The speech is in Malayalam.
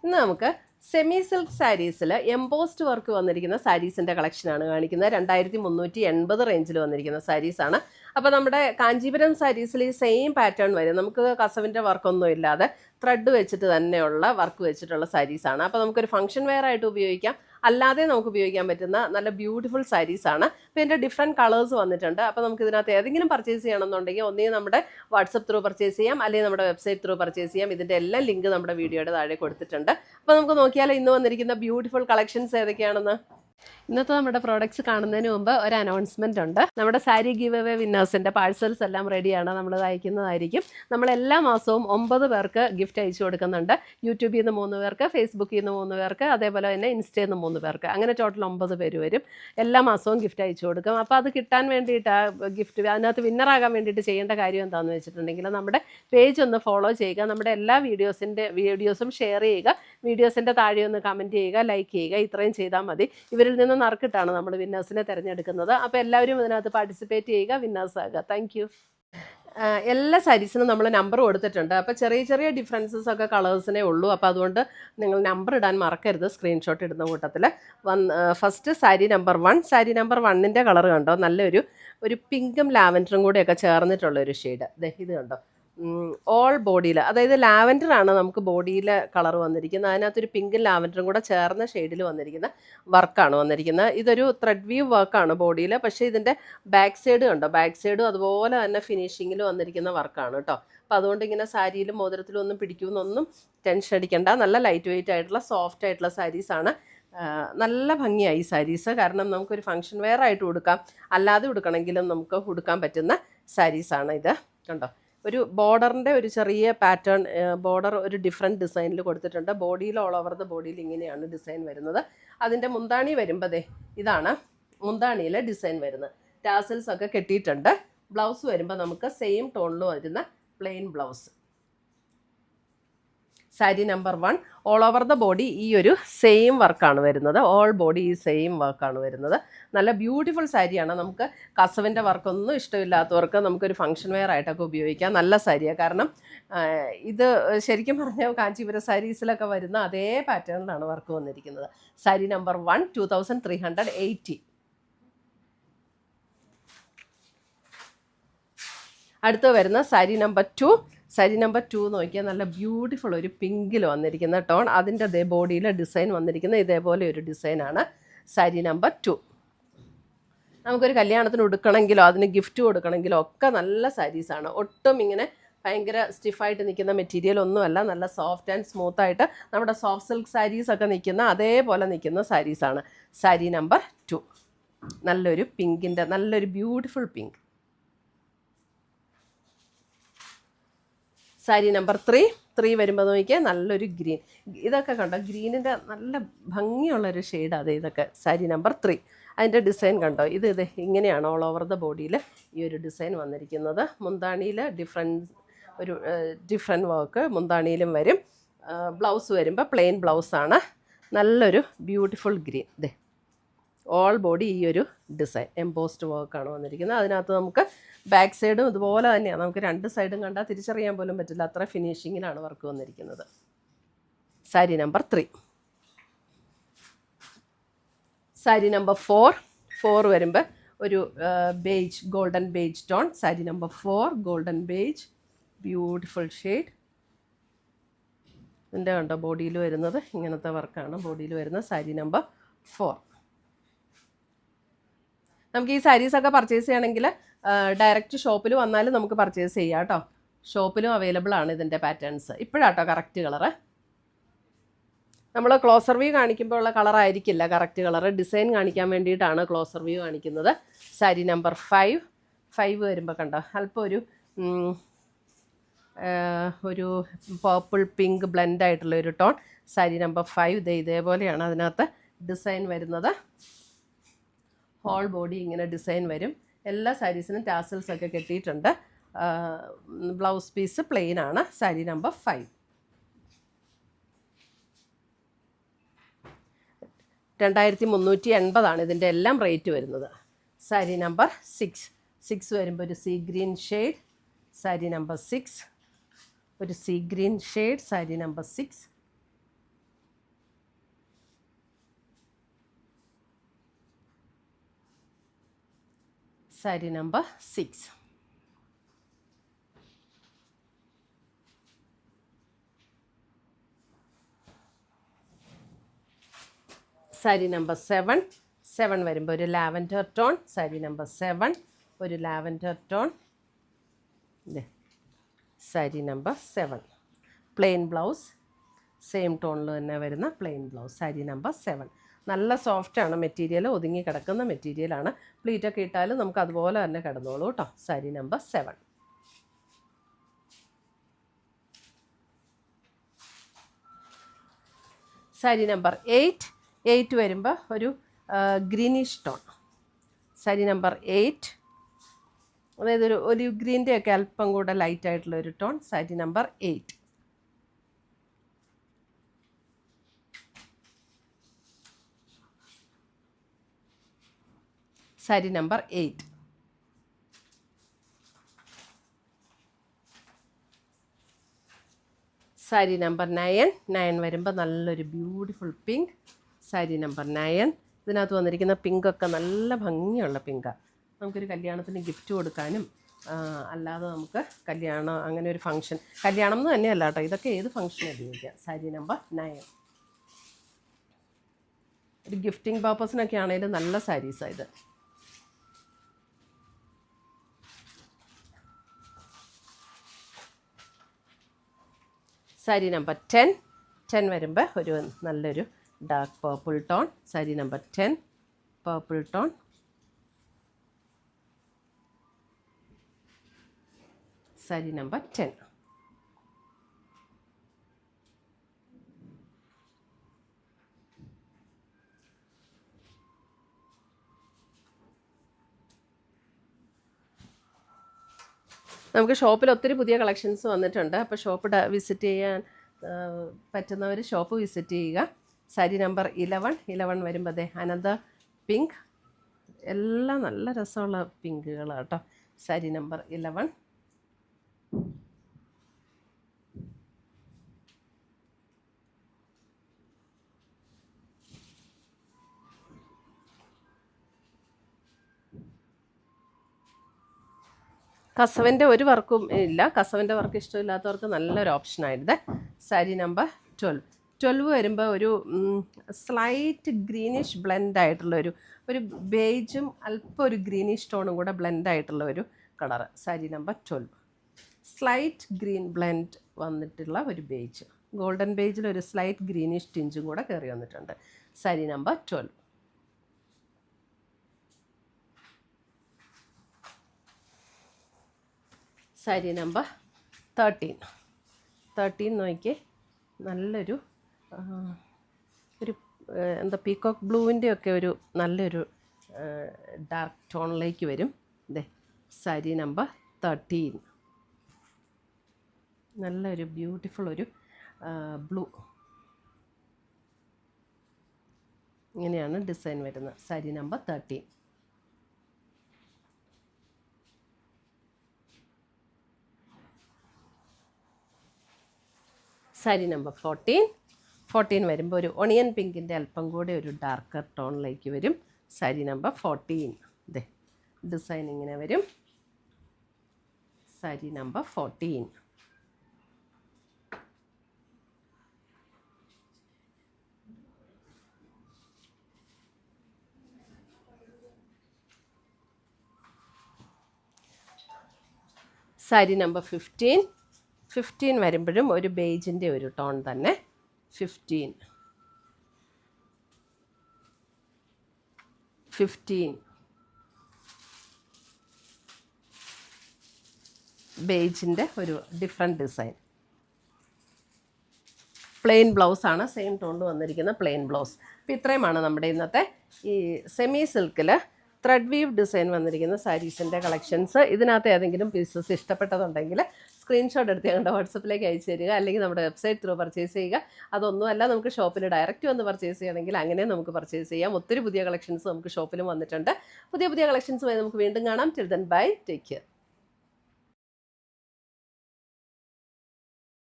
ഇന്ന് നമുക്ക് സെമി സിൽക്ക് സാരീസിൽ എംബോസ്ഡ് വർക്ക് വന്നിരിക്കുന്ന സാരീസിൻ്റെ കളക്ഷനാണ് കാണിക്കുന്നത്. 2380 റേഞ്ചിൽ വന്നിരിക്കുന്ന സാരീസാണ്. അപ്പോൾ നമ്മുടെ കാഞ്ചീപുരം സാരീസിൽ ഈ സെയിം പാറ്റേൺ വരും. നമുക്ക് കസവിൻ്റെ വർക്കൊന്നും ഇല്ലാതെ ത്രെഡ് വെച്ചിട്ട് തന്നെയുള്ള വർക്ക് വെച്ചിട്ടുള്ള സാരീസാണ്. അപ്പോൾ നമുക്കൊരു ഫംഗ്ഷൻ വെയർ ആയിട്ട് ഉപയോഗിക്കാം, അല്ലാതെ നമുക്ക് ഉപയോഗിക്കാൻ പറ്റുന്ന നല്ല ബ്യൂട്ടിഫുൾ സാരീസാണ്. അപ്പോൾ ഇതിൻ്റെ ഡിഫറെൻറ്റ് കളേഴ്സ് വന്നിട്ടുണ്ട്. അപ്പോൾ നമുക്ക് ഇതിനകത്ത് ഏതെങ്കിലും പർച്ചേസ് ചെയ്യണമെന്നുണ്ടെങ്കിൽ ഒന്നുകിൽ നമ്മുടെ വാട്സപ്പ് ത്രൂ പർച്ചേസ് ചെയ്യാം, അല്ലെങ്കിൽ നമ്മുടെ വെബ്സൈറ്റ് ത്രൂ പർച്ചേസ് ചെയ്യാം. ഇതിൻ്റെ എല്ലാ ലിങ്ക് നമ്മുടെ വീഡിയോയുടെ താഴെ കൊടുത്തിട്ടുണ്ട്. അപ്പോൾ നമുക്ക് നോക്കിയാൽ ഇന്ന് വന്നിരിക്കുന്ന ബ്യൂട്ടിഫുൾ കളക്ഷൻസ് ഏതൊക്കെയാണെന്ന്. ഇന്നത്തെ നമ്മുടെ പ്രോഡക്റ്റ്സ് കാണുന്നതിന് മുമ്പ് ഒരു അനൗൺസ്മെൻ്റ് ഉണ്ട്. നമ്മുടെ സാരി ഗിവ് അവേ വിന്നേഴ്സിൻ്റെ പാഴ്സൽസ് എല്ലാം റെഡിയാണ്, നമ്മൾ അയക്കുന്നതായിരിക്കും. നമ്മൾ എല്ലാ മാസവും 9 പേർക്ക് ഗിഫ്റ്റ് അയച്ചു കൊടുക്കുന്നുണ്ട്. യൂട്യൂബിൽ നിന്ന് 3 പേർക്ക്, ഫേസ്ബുക്കിൽ നിന്ന് 3 പേർക്ക്, അതേപോലെ തന്നെ ഇൻസ്റ്റയിൽ നിന്ന് 3 പേർക്ക്, അങ്ങനെ ടോട്ടൽ 9 പേര് വരും. എല്ലാ മാസവും ഗിഫ്റ്റ് അയച്ചു കൊടുക്കും. അപ്പോൾ അത് കിട്ടാൻ വേണ്ടിയിട്ട് ഗിഫ്റ്റ് അതിനകത്ത് വിന്നറാകാൻ വേണ്ടിയിട്ട് ചെയ്യേണ്ട കാര്യം എന്താണെന്ന് വെച്ചിട്ടുണ്ടെങ്കിൽ നമ്മുടെ പേജ് ഒന്ന് ഫോളോ ചെയ്യുക, നമ്മുടെ എല്ലാ വീഡിയോസും ഷെയർ ചെയ്യുക, വീഡിയോസിൻ്റെ താഴെ ഒന്ന് കമൻറ്റ് ചെയ്യുക, ലൈക്ക് ചെയ്യുക. ഇത്രയും ചെയ്താൽ മതി. ഇവരിൽ നിന്ന് നറുക്കിട്ടാണ് നമ്മൾ വിന്നേഴ്സിനെ തിരഞ്ഞെടുക്കുന്നത്. അപ്പോൾ എല്ലാവരും ഇതിനകത്ത് പാർട്ടിസിപ്പേറ്റ് ചെയ്യുക, വിന്നേഴ്സ് ആകുക. Thank you. എല്ലാ സാരീസിനും നമ്മൾ നമ്പർ കൊടുത്തിട്ടുണ്ട്. അപ്പോൾ ചെറിയ ചെറിയ ഡിഫറൻസസ് ഒക്കെ കളേഴ്സിനേ ഉള്ളൂ. അപ്പോൾ അതുകൊണ്ട് നിങ്ങൾ നമ്പർ ഇടാൻ മറക്കരുത് സ്ക്രീൻഷോട്ട് ഇടുന്ന കൂട്ടത്തിൽ. First sari number 1. Sari number 1ൻ്റെ കളർ കണ്ടോ, നല്ലൊരു പിങ്കും ലാവൻഡറും കൂടെയൊക്കെ ചേർന്നിട്ടുള്ളൊരു ഷെയ്ഡ്. ഇത് കണ്ടോ, ഓൾ ബോഡിയിൽ, അതായത് ലാവൻഡറാണ് നമുക്ക് ബോഡിയിൽ കളർ വന്നിരിക്കുന്നത്. അതിനകത്തൊരു പിങ്കും ലാവൻഡറും കൂടെ ചേർന്ന ഷെയ്ഡിൽ വന്നിരിക്കുന്ന വർക്കാണ് വന്നിരിക്കുന്നത്. ഇതൊരു ത്രെഡ് വ്യൂ വർക്കാണ് ബോഡിയിൽ. പക്ഷേ ഇതിൻ്റെ ബാക്ക് സൈഡ് കണ്ടോ, ബാക്ക് സൈഡും അതുപോലെ തന്നെ ഫിനിഷിങ്ങിൽ വന്നിരിക്കുന്ന വർക്കാണ് കേട്ടോ. അപ്പോൾ അതുകൊണ്ട് ഇങ്ങനെ സാരിയിലും മോതിരത്തിലും ഒന്നും പിടിക്കുമെന്നൊന്നും ടെൻഷൻ അടിക്കേണ്ട. നല്ല ലൈറ്റ് വെയിറ്റ് ആയിട്ടുള്ള സോഫ്റ്റ് ആയിട്ടുള്ള സാരീസാണ്. നല്ല ഭംഗിയായി സാരീസ്. കാരണം നമുക്കൊരു ഫംഗ്ഷൻ വെയർ ആയിട്ട് ഉടുക്കാം, അല്ലാതെ ഉടുക്കണമെങ്കിലും നമുക്ക് ഉടുക്കാൻ പറ്റുന്ന സാരീസാണ് ഇത്. കണ്ടോ, ഒരു ബോർഡറിൻ്റെ ഒരു ചെറിയ പാറ്റേൺ, ബോർഡർ ഒരു ഡിഫറെൻറ്റ് ഡിസൈനിൽ കൊടുത്തിട്ടുണ്ട്. ബോഡിയിൽ ഓൾ ഓവർ ദ ബോഡിയിൽ ഇങ്ങനെയാണ് ഡിസൈൻ വരുന്നത്. അതിൻ്റെ മുന്താണി വരുമ്പോൾ ഇതാണ് മുന്താണിയിൽ ഡിസൈൻ വരുന്നത്. ടാസൽസ് ഒക്കെ കെട്ടിയിട്ടുണ്ട്. ബ്ലൗസ് വരുമ്പോൾ നമുക്ക് സെയിം ടോണിൽ വരുന്ന plain blouse. Sari number 1 all over the body ഈ ഒരു സെയിം വർക്കാണ് വരുന്നത്. ഓൾ ബോഡി ഈ സെയിം വർക്കാണ് വരുന്നത്. നല്ല ബ്യൂട്ടിഫുൾ സാരിയാണ്. നമുക്ക് കസവിൻ്റെ വർക്കൊന്നും ഇഷ്ടമില്ലാത്തവർക്ക് നമുക്കൊരു ഫംഗ്ഷൻ വെയർ ആയിട്ടൊക്കെ ഉപയോഗിക്കാം. നല്ല സാരിയാണ്. കാരണം ഇത് ശരിക്കും പറഞ്ഞാൽ കാഞ്ചീപുരം സാരീസിലൊക്കെ വരുന്ന അതേ പാറ്റേണിലാണ് വർക്ക് വന്നിരിക്കുന്നത്. സാരി നമ്പർ 1 2380. അടുത്ത് വരുന്ന സാരി നമ്പർ 2. സാരി നമ്പർ 2 നോക്കിയാൽ നല്ല ബ്യൂട്ടിഫുൾ ഒരു പിങ്കിൽ വന്നിരിക്കുന്ന ടോൺ. അതിൻ്റെ ബോഡിയിൽ ഡിസൈൻ വന്നിരിക്കുന്ന ഇതേപോലെ ഒരു ഡിസൈനാണ് സാരി നമ്പർ 2. നമുക്കൊരു കല്യാണത്തിന് ഉടുക്കണമെങ്കിലോ അതിന് ഗിഫ്റ്റ് കൊടുക്കണമെങ്കിലോ ഒക്കെ നല്ല സാരീസാണ്. ഒട്ടും ഇങ്ങനെ ഭയങ്കര സ്റ്റിഫായിട്ട് നിൽക്കുന്ന മെറ്റീരിയൽ ഒന്നുമല്ല. നല്ല സോഫ്റ്റ് ആൻഡ് സ്മൂത്തായിട്ട് നമ്മുടെ സോഫ്റ്റ് സിൽക്ക് സാരീസൊക്കെ നിൽക്കുന്ന അതേപോലെ നിൽക്കുന്ന സാരീസാണ്. സാരി നമ്പർ 2 നല്ലൊരു പിങ്കിൻ്റെ നല്ലൊരു ബ്യൂട്ടിഫുൾ പിങ്ക്. സാരി നമ്പർ 3 വരുമ്പോൾ നോക്കിയാൽ നല്ലൊരു ഗ്രീൻ. ഇതൊക്കെ കണ്ടോ, ഗ്രീനിൻ്റെ നല്ല ഭംഗിയുള്ളൊരു ഷെയ്ഡാണ് ഇതൊക്കെ. സാരി നമ്പർ 3 അതിൻ്റെ ഡിസൈൻ കണ്ടോ, ഇത് ഇങ്ങനെയാണ് ഓൾ ഓവർ ദ ബോഡിയിൽ ഈ ഒരു ഡിസൈൻ വന്നിരിക്കുന്നത്. മുന്താണിയിൽ ഡിഫറെൻറ്റ് വർക്ക് മുന്താണിയിലും വരും. ബ്ലൗസ് വരുമ്പോൾ പ്ലെയിൻ ബ്ലൗസാണ്. നല്ലൊരു ബ്യൂട്ടിഫുൾ ഗ്രീൻ. ഓൾ ബോഡി ഈ ഒരു ഡിസൈൻ എംബോസ്ഡ് വർക്കാണ് വന്നിരിക്കുന്നത്. അതിനകത്ത് നമുക്ക് ബാക്ക് സൈഡും ഇതുപോലെ തന്നെയാണ്. നമുക്ക് 2 സൈഡും കണ്ടാൽ തിരിച്ചറിയാൻ പോലും പറ്റില്ല, അത്ര ഫിനിഷിങ്ങിലാണ് വർക്ക് വന്നിരിക്കുന്നത്. സാരി നമ്പർ 3. സാരി നമ്പർ 4 വരുമ്പോൾ ഒരു beige, golden beige tone. Sari number 4 golden beige, beautiful shade. ഇതിൻ്റെ കണ്ടോ ബോഡിയിൽ വരുന്നത് ഇങ്ങനത്തെ വർക്കാണ് ബോഡിയിൽ വരുന്നത്. സാരി നമ്പർ 4. നമുക്ക് ഈ സാരീസൊക്കെ പർച്ചേസ് ചെയ്യണമെങ്കിൽ ഡയറക്റ്റ് ഷോപ്പിൽ വന്നാലും നമുക്ക് പർച്ചേസ് ചെയ്യാം കേട്ടോ. ഷോപ്പിലും അവൈലബിൾ ആണ് ഇതിൻ്റെ പാറ്റേൺസ്. ഇപ്പോഴാട്ടോ കറക്റ്റ് കളറ്. നമ്മൾ ക്ലോസർ വ്യൂ കാണിക്കുമ്പോൾ ഉള്ള കളറായിരിക്കില്ല കറക്റ്റ് കളറ്. ഡിസൈൻ കാണിക്കാൻ വേണ്ടിയിട്ടാണ് ക്ലോസർ വ്യൂ കാണിക്കുന്നത്. സാരി നമ്പർ 5 വരുമ്പോൾ കണ്ടോ അല്പം ഒരു പർപ്പിൾ പിങ്ക് ബ്ലെൻഡ് ആയിട്ടുള്ള ഒരു ടോൺ. സാരി നമ്പർ 5 ഇതേപോലെയാണ് അതിനകത്ത് ഡിസൈൻ വരുന്നത്. ഹോൾ ബോഡി ഇങ്ങനെ ഡിസൈൻ വരും. എല്ലാ സാരീസിനും ടാസൽസ് ഒക്കെ കെട്ടിയിട്ടുണ്ട്. ബ്ലൗസ് പീസ് പ്ലെയിൻ ആണ്. സാരി നമ്പർ 5. 2380 ഇതിൻ്റെ എല്ലാം റേറ്റ് വരുന്നത്. സാരി നമ്പർ 6 വരുമ്പോൾ ഒരു sea green shade. Sari number 6 ഒരു sea green shade. Sari number 6 sari number 6. Sari number 7 വരുമ്പോൾ ഒരു ലാവൻഡർ ടോൺ. സാരി നമ്പർ 7 ഒരു lavender tone. Sari number 7 plain blouse, same ടോണിൽ തന്നെ വരുന്ന പ്ലെയിൻ ബ്ലൗസ്. സാരി നമ്പർ 7 നല്ല സോഫ്റ്റാണ് മെറ്റീരിയൽ, ഒതുങ്ങി കിടക്കുന്ന മെറ്റീരിയലാണ്. പ്ലീറ്റൊക്കെ ഇട്ടാലും നമുക്ക് അതുപോലെ തന്നെ കിടന്നോളൂ കേട്ടോ. സാരി നമ്പർ 7. സാരി നമ്പർ 8 വരുമ്പോൾ ഒരു ഗ്രീനിഷ് ടോൺ. സാരി നമ്പർ 8 അതായത് ഒരു ഒലിവ് ഗ്രീൻ്റെ ഒക്കെ അല്പം കൂടെ ലൈറ്റായിട്ടുള്ള ഒരു tone. Sari number 8. Sari number 8. Sari number 9 വരുമ്പോൾ നല്ലൊരു ബ്യൂട്ടിഫുൾ പിങ്ക്. സാരി നമ്പർ 9. ഇതിനകത്ത് വന്നിരിക്കുന്ന പിങ്കൊക്കെ നല്ല ഭംഗിയുള്ള പിങ്കാണ്. നമുക്കൊരു കല്യാണത്തിന് ഗിഫ്റ്റ് കൊടുക്കാനും അല്ലാതെ നമുക്ക് കല്യാണം അങ്ങനെ ഒരു ഫംഗ്ഷൻ, കല്യാണം എന്ന് തന്നെയല്ല കേട്ടോ, ഇതൊക്കെ ഏത് ഫംഗ്ഷനും ഉപയോഗിക്കാം. സാരി നമ്പർ 9 ഒരു ഗിഫ്റ്റിംഗ് പർപ്പസിനൊക്കെ ആണെങ്കിലും നല്ല സാരീസാണ് ഇത്. സാരി നമ്പർ 10 വരുമ്പോൾ ഒരു നല്ലൊരു dark purple tone. Sari number 10 purple tone. Sari number 10. നമുക്ക് ഷോപ്പിൽ ഒത്തിരി പുതിയ കളക്ഷൻസ് വന്നിട്ടുണ്ട്. അപ്പോൾ ഷോപ്പ് വിസിറ്റ് ചെയ്യാൻ പറ്റുന്നവർ ഷോപ്പ് വിസിറ്റ് ചെയ്യുക. സാരി നമ്പർ 11 വരുമ്പോൾ അതെ അനന്ത പിങ്ക്. എല്ലാം നല്ല രസമുള്ള പിങ്കുകളാണ് കേട്ടോ. സാരി നമ്പർ 11. കസവിൻ്റെ ഒരു വർക്കും ഇല്ല. കസവിൻ്റെ വർക്ക് ഇഷ്ടമില്ലാത്തവർക്ക് നല്ലൊരു ഓപ്ഷനായിരുന്നു. സാരി നമ്പർ 12 വരുമ്പോൾ ഒരു സ്ലൈറ്റ് ഗ്രീനിഷ് ബ്ലെൻഡ് ആയിട്ടുള്ള ഒരു ബേജും അല്പം ഒരു ഗ്രീനിഷ് ടോണും കൂടെ ബ്ലെൻഡ് ആയിട്ടുള്ള ഒരു colour. Sari number 12 slight green blend വന്നിട്ടുള്ള ഒരു ബേജ്, ഗോൾഡൻ ബേജിൽ ഒരു സ്ലൈറ്റ് ഗ്രീനിഷ് ടിഞ്ചും കൂടെ കയറി വന്നിട്ടുണ്ട്. സാരി നമ്പർ 12. സാരി നമ്പർ 13 നോക്കിയേ, നല്ലൊരു എന്താ പീകോക്ക് ബ്ലൂവിൻ്റെ ഒക്കെ ഒരു നല്ലൊരു ഡാർക്ക് ടോണിലേക്ക് വരും. ഇതേ സാരി നമ്പർ 13 നല്ലൊരു ബ്യൂട്ടിഫുൾ ഒരു ബ്ലൂ. ഇങ്ങനെയാണ് ഡിസൈൻ വരുന്നത്. സാരി നമ്പർ 13. സാരി നമ്പർ 14 വരുമ്പോൾ ഒരു ഒണിയൻ പിങ്കിൻ്റെ അല്പം കൂടെ ഒരു ഡാർക്കർ ടോണിലേക്ക് വരും. സാരി നമ്പർ 14. ഇതേ ഡിസൈൻ ഇങ്ങനെ വരും. സാരി നമ്പർ 14. സാരി നമ്പർ 15 വരുമ്പോഴും ഒരു ബേജിൻ്റെ ഒരു ടോൺ തന്നെ. 15 ബേജിൻ്റെ ഒരു ഡിഫറെൻറ്റ് ഡിസൈൻ. പ്ലെയിൻ ബ്ലൗസാണ്, സെയിം ടോണിൽ വന്നിരിക്കുന്ന പ്ലെയിൻ ബ്ലൗസ്. അപ്പോൾ ഇത്രയുമാണ് നമ്മുടെ ഇന്നത്തെ ഈ സെമി സിൽക്കിൽ ത്രെഡ് വീവ് ഡിസൈൻ വന്നിരിക്കുന്ന സാരീസിൻ്റെ കളക്ഷൻസ്. ഇതിനകത്ത് ഏതെങ്കിലും പീസസ് ഇഷ്ടപ്പെട്ടതുണ്ടെങ്കിൽ സ്ക്രീൻഷോട്ട് എടുത്ത് ഞങ്ങളുടെ വാട്സപ്പിലേക്ക് അയച്ചു തരിക, അല്ലെങ്കിൽ നമ്മുടെ വെബ്സൈറ്റ് ത്രൂ പർച്ചേസ് ചെയ്യുക. അതൊന്നുമല്ല, നമുക്ക് ഷോപ്പിൽ ഡയറക്റ്റ് വന്ന് പർച്ചേസ് ചെയ്യണമെങ്കിൽ അങ്ങനെ നമുക്ക് പർച്ചേസ് ചെയ്യാം. ഒത്തിരി പുതിയ കളക്ഷൻസ് നമുക്ക് ഷോപ്പിലും വന്നിട്ടുണ്ട്. പുതിയ കളക്ഷൻസുമായി നമുക്ക് വീണ്ടും കാണാം. Till then bye, take care.